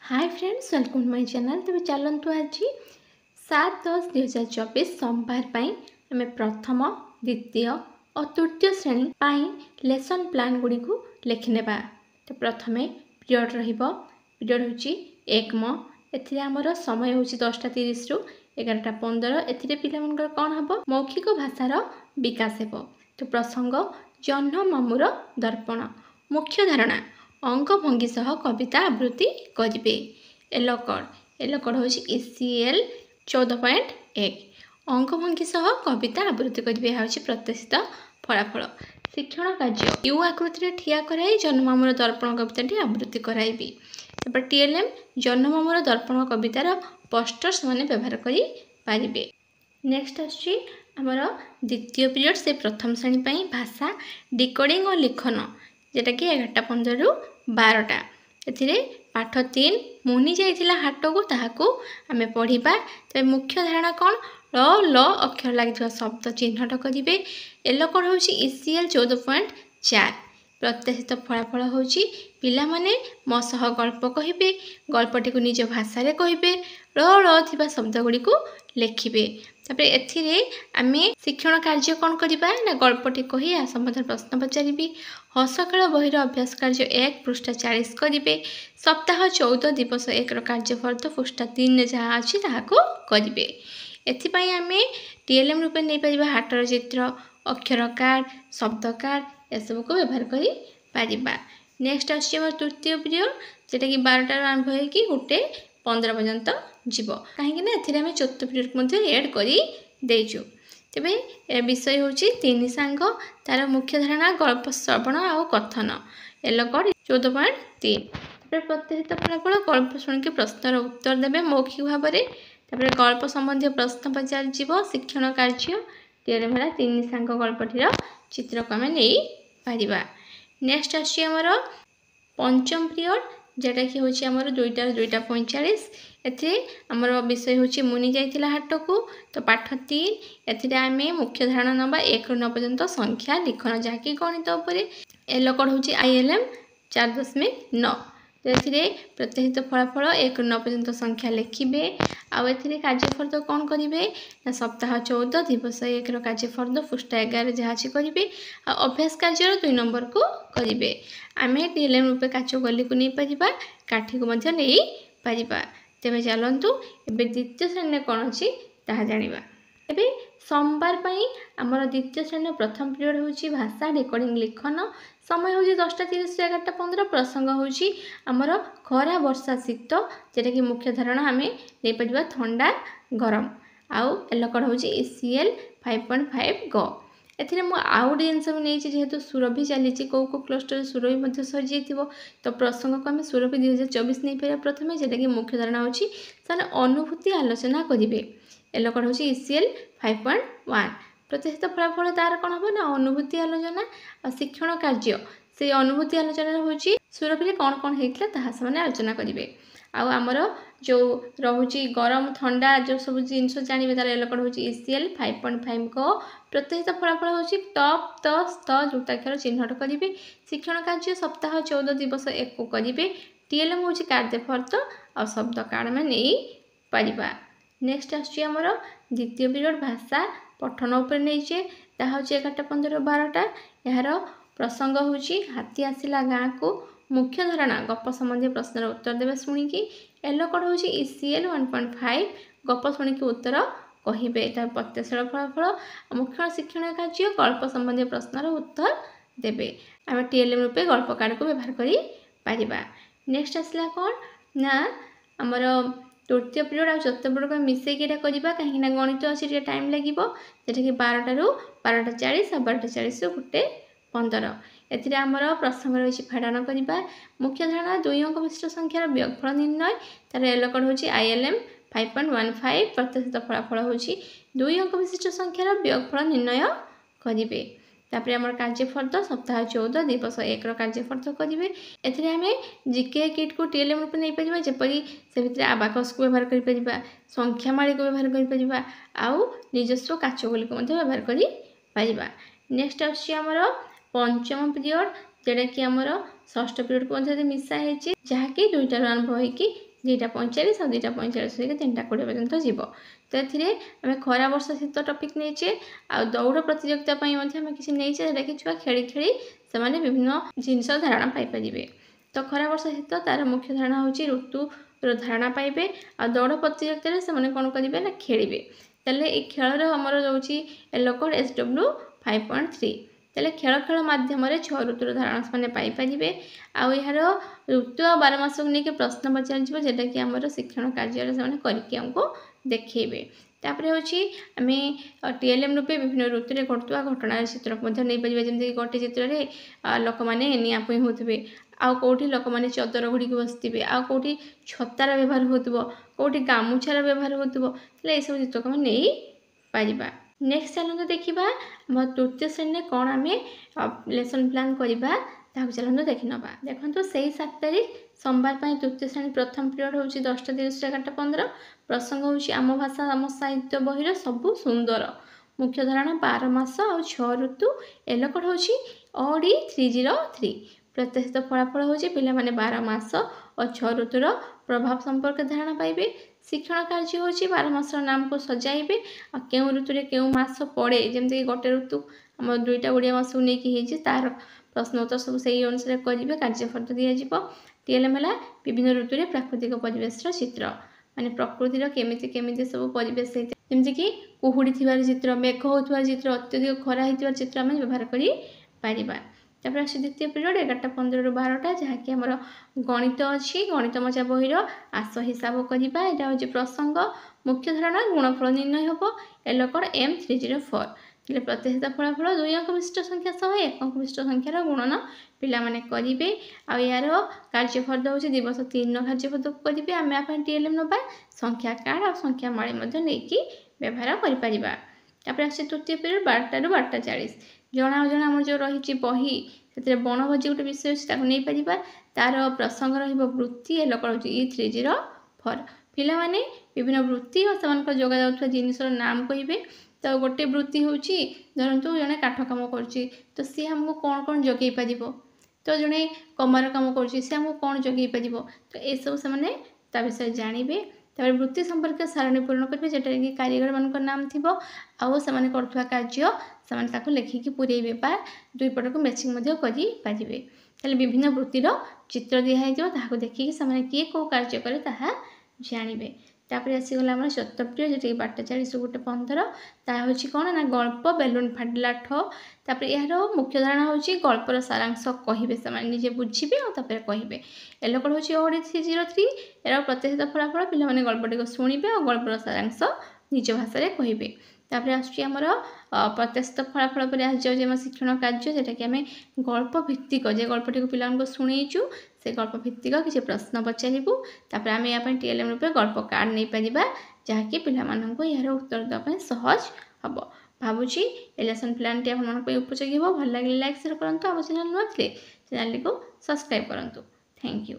Hi friends, welcome to my channel. तेज चलतु आज 7/10/2024 सोमवार आम प्रथम द्वितीय और तृतीय श्रेणी लेसन प्लान गुड़ी को लिखने। तो प्रथम पीरियड पीरियड हूँ 1 म। एमर समय हूँ 10:30 रु 11:15। ए पिला कौन हम मौखिक भाषार विकास हो। तो प्रसंग जह्न मामूर दर्पण। मुख्य धारणा अंक भंगी सह कविता आवृत्ति करेंगे। एलकड हूँ ECL 14.1। अंक भंगी सह कविता आवृत्ति करेंगे। यह हूँ प्रत्याशित फलाफल। शिक्षण कार्य यू आकृति ठिया कराई जन्ममामूर दर्पण कविताटी आवृत्ति कराइबी। TLM जन्ममामूर दर्पण कवितार पोस्टर्स मैंने व्यवहार करें। नेक्स्ट आमर द्वितीय पीरियड से प्रथम श्रेणी भाषा डिकोडिंग और लिखन, जोटा कि 11:15 रु 12टा। ए पाठ 3 मुनि जाइथिला हाट को ताहाकू आमे पढ़िबा। तबे मुख्य धारणा कौन ल अक्षर लगी शब्द चिन्हट करेंगे। एलकड हूँ ECL 14.4। प्रत्याशित फलाफल हूँ पिला माने मो सह गल्प कहिबे। गल्पटी को निज भाषा कहिबे। ल शब्द गुड़ी को लिखिबे। तापर एथिरे आमे शिक्षण कार्य कौन करिबा ना गल्पटी कही आ संबंध प्रश्न पचारिबी। हसखेल बहिर अभ्यास कार्य 1 पृष्ठ 40 करेंगे। सप्ताह 14 दिवस 1 कार्यफर्द पृष्ठ 3 जहाँ अच्छी ताकू करेंगे। एथिपाई आमे TLM रूपे नहीं पारिबा हाटर चित्र, अक्षर कार्ड, शब्द कार्ड एसबू को व्यवहार करि पारिबा। नेक्स्ट आम तृतीय पीरियड, जोटा कि 12टार आरंभ होगी 1:15 पर्यंत जीव। कहीं आम चतुर्थ पीरियड एड कर देचु। तेरे विषय हूँ 3 सांग। तार मुख्य धारणा गल्प श्रवण आउ कथन। एलकड 14.3। प्रत्याशित फलाफल गल्प शुणिक प्रश्नर उत्तर देवे मौखिक भाव में। गल्प संबंधी प्रश्न पचार शिक्षण कार्य TLM 3 सांग गल्पटीर चित्र को आम नहीं पारिबा। नेक्स्ट आमर पंचम पीरियड, जोटा कि हूँ आमर 2टार 2:45। एमर विषय हूँ मुनि जाइथिला हाट को। तो पाठ 3 आम मुख्य धारणा नवा 1 ରୁ 9 पर्यंत संख्या लिखन, जहाँकि गणित उपरे। एलकड हूँ ILM 4.9। तो ये प्रत्याशित फलाफल 1 ରୁ 9 पर्यंत संख्या लिखिबे। आउ एथिरे कार्यफर्द कौन करेंगे ना सप्ताह 14 दिवस 1 कार्यफर्द पृष्ठ 11 जहाँ अच्छी करेंगे। अभ्यास कार्य 2 नंबर को करेंगे। आम TLM रूपे काच गली को नहीं पारिबा, काठी को नहीं पारिबा। तेरे चलतु एवं द्वितीय श्रेणी कौन अच्छी ताहा जानिबा। एबे सोमवार आमर द्वितीय श्रेणी प्रथम पीरियड हूँ भाषा डिकोडिंग लिखन। समय हूँ 10:30 ରୁ 11:15। प्रसंग हूँ आमर खरा वर्षा शीत, जोटा कि मुख्य धारणा आम नहीं पारिबा ठंडा गरम। आउ एलकड हूँ ECL 5.5 ग। एथिरे मु आउ गोटे जिनस भी नहीं, जेहेतु सुर भी चली कौ क्लस्टर सुर भी सरी जाइए। तो प्रसंग को आम सुर भी 2024 नहीं पार प्रथम, जोटा कि मुख्य धारणा हूँ से अनुभूति आलोचना करेंगे। एलकड हूँ ECL 5.1। प्रत्याशित फलाफल तार कौन हम ना अनुभूति आलोचना और शिक्षण कार्य से अनुभूति आलोचना हूँ सुरभि कौन कौन होता है आलोचना करेंगे। आमर जो रोचे गरम ठंडा जो सब जिनस जानवे तार एलकड हूँ ECL 5.5 ग। प्रत्याशित फलाफल हूँ टप त जुक्ताक्षर चिन्हट करेंगे। शिक्षण कार्य सप्ताह 14 दिवस 1 को करेंगे। TLM हूँ कार्यफर्द और शब्द कार्ड में नहीं पारिबा। नेक्स्ट आमर द्वितीय पीरियड भाषा पठन उपर नहीं, हूँ 11:15 ରୁ 12टा। यार प्रसंग हूँ हाथी आसिला गाँ को। मुख्य धारणा गप संबंधी प्रश्नर उत्तर देवे शुणिकी। एलकड हूँ ECL 1.5 गप शुणिक उत्तर कहे। प्रत्याशित फलाफल मुख्य शिक्षण कार्य गल्प संबंधी प्रश्नर उत्तर देवे। आम TLM रूपे गल्प कार्ड को व्यवहार करिबा। नेक्स्ट आसला कौन ना आमर तृतीय पीरियड और चतुर्थ पीरियड को मिसेकी करवा, कहीं गणित अच्छी टाइम लगे, जोटा कि 12टा ରୁ 12:40 और 12:40 ରୁ 1:15। एथिरे आमर प्रसंग रही फेड़ान करवा। मुख्य धारणा 2 अंक विशिष्ट संख्यार वियोगफल निर्णय। तार एलकड हूँ ILM 5.15। प्रत्याशित फलाफल हूँ 2 अंक विशिष्ट संख्यार वियोगफल निर्णय करेंगे। तापर आम कार्यफर्द सप्ताह 14 दिवस 1 कार्यफर्द करेंगे। एमें GK किट को TLM रूप नहीं पार, जपरी से भितर आबाकस को व्यवहार कर, संख्यामाली को व्यवहार कर, आउ निजस्व काचगोली को व्यवहार कर। नेक्स्ट आमर पंचम पीरियड, जोटा कि आमर षष्ठ पीरियड को मिसा है, जहाँकि 2टार आरंभ होगी 2:45 और 2:45 থেকে 3:20 पर्यंत जीव। तो ये खरा वर्षा शीत टॉपिक नहींचे आ दौड़ प्रतियोगिता आम किसी नहींचे जोटा कि छुआ खेली खेली से विभिन्न जिनस धारणा पाइपर। तो खरा वर्षा शीत तार मुख्य धारणा हूँ ऋतुर धारणा पाइबे आ दौड़ प्रतियोगिता से कौन करेंगे ना खेलेंगे। तेल ये खेल आमर रोचे येलो कोड SW 5.3। तेल खेल खेल मध्यम 6 ऋतुर धारणा से पाइपर। आर ऋतु आ 12 मास को लेकिन प्रश्न पचार जोटा कि आम शिक्षण कार्य करके आमको देखेबे। तापर हूँ आम TLM रूपे विभिन्न ऋतु में घटुआ घटनार चित्र को नहीं पारे। जमी गोटे चित्र में लोक मैंने निआपुई होते आउ कौटी लोक मैंने चदर गुड़ी बसते आउ कौटी छतार व्यवहार हो कौटी गामुछार व्यवहार हो यह सब चित्र को नहीं पारिबा। नेक्स्ट चलते देखा तृतीय श्रेणी में कौन आम लेसन प्लान करवा चलते देखी ना। देखो से 7 तारीख सोमवार तृतीय श्रेणी प्रथम पीरियड हूँ 10:30 से 11:15। प्रसंग हूँ आम भाषा आम साहित्य बहिर सबु सुंदर। मुख्य धारणा 12 मास और 6 ऋतु। येलो कोड हूँ OD 303। प्रत्याशित फलाफल हूँ पे 12 मास और 6 ऋतुर प्रभाव संपर्क धारणा पाइबे। शिक्षण कार्य हूँ 12 मास नाम को सजाइबे आ केउ ऋतु केउ मास पड़े जमती गोटे ऋतु आम 2टा ओडिया मास को लेकिन तार प्रश्न उत्तर सब से अनुसार करेंगे। कार्यफल दिज्व। TLM है विभिन्न ऋतु में प्राकृतिक परिवेश चित्र माने प्रकृतिर केमिति केमिति सब परिवेश जमीक कुहुड़ी थी चित्र मेघ होता चित्र अत्यधिक खरा होता चित्र आम व्यवहार कर। तापर आस द्वितीय पीरियड 11:15 ରୁ 12टा जहाँकि आमर गणित अच्छी गणित मजा बहिर आस हिसाब करवा। यहाँ हूँ प्रसंग मुख्य धारणा गुणफल निर्णय हम। Yellow code M304। प्रत्याशित फलाफल 2 अंक विशिष्ट संख्या सह 1 अंक विशिष्ट संख्यार गुणन पिलाने करेंगे। यार कार्यफल हूँ दिवस 3 कार्यपद को करेंगे। आम TLM ना संख्या कार्ड और संख्या माड़ी नहीं व्यवहार कर। आस तृतीय पीरियड 12टा ରୁ 12:40। जना अजना आम जो रही बही से बनभोजी गोटे विषय अच्छे नहीं पार तार प्रसंग रवृत्ति। Yellow code E304। पिलाने विभिन्न वृत्ति और से जोगा जिनसर नाम कहे। तो गोटे वृत्ति हूँ धरतु जड़े काठ कम कर तो सी आमको कौन कौन जगे पार। तो जड़े कमार कम कर आमको कौन जगे पार तो ये सब से विषय जानवे। तापर वृत्ति संपर्क सारणी पूर्ण करेंगे जोटा कि कारीगर मान नाम थी आउ से करुवा कार्य से लिखिकी पूरेबे 2 पट को मैचिंग करें। विभिन्न वृत्तिर चित्र दिखाई देखिए से किए कौ कार्य करे जानवे। तापर आसीगला आम चतुर्थ जो 12:40 ରୁ 1:15 ता हूँ कौन ना गल्प बेलून फाटिला ठ। तापर यार मुख्य धारणा हूँ गल्पर सारांश कहे से निजे बुझे और कहे। येलो कोड हूँ OD 303। यार प्रत्याशित फलाफल पे गल्पटी को शुणे और गल्पर सारांश निज भाषा कहे। तापर आमर प्रत्याशित फलाफल पर आम शिक्षण कार्य जोटा कि आम गल्प भित्तिक जे गल्पटी को पिला शुणेचु से गल्प भित्तिक किसी प्रश्न पचारू। तापर आम यहाँ TLM रूपे गल्प कार्ड नहीं पार जहाँकि पिलाମାନଙ୍କୁ यार उत्तर देवाई सहज हम। भावुची लेसन प्लान टी आप उपयोगी हो। भल लगे लाइक शेयर करूँ। आम चैनल नुआ थे चैनल को सब्सक्राइब करूँ। Thank you.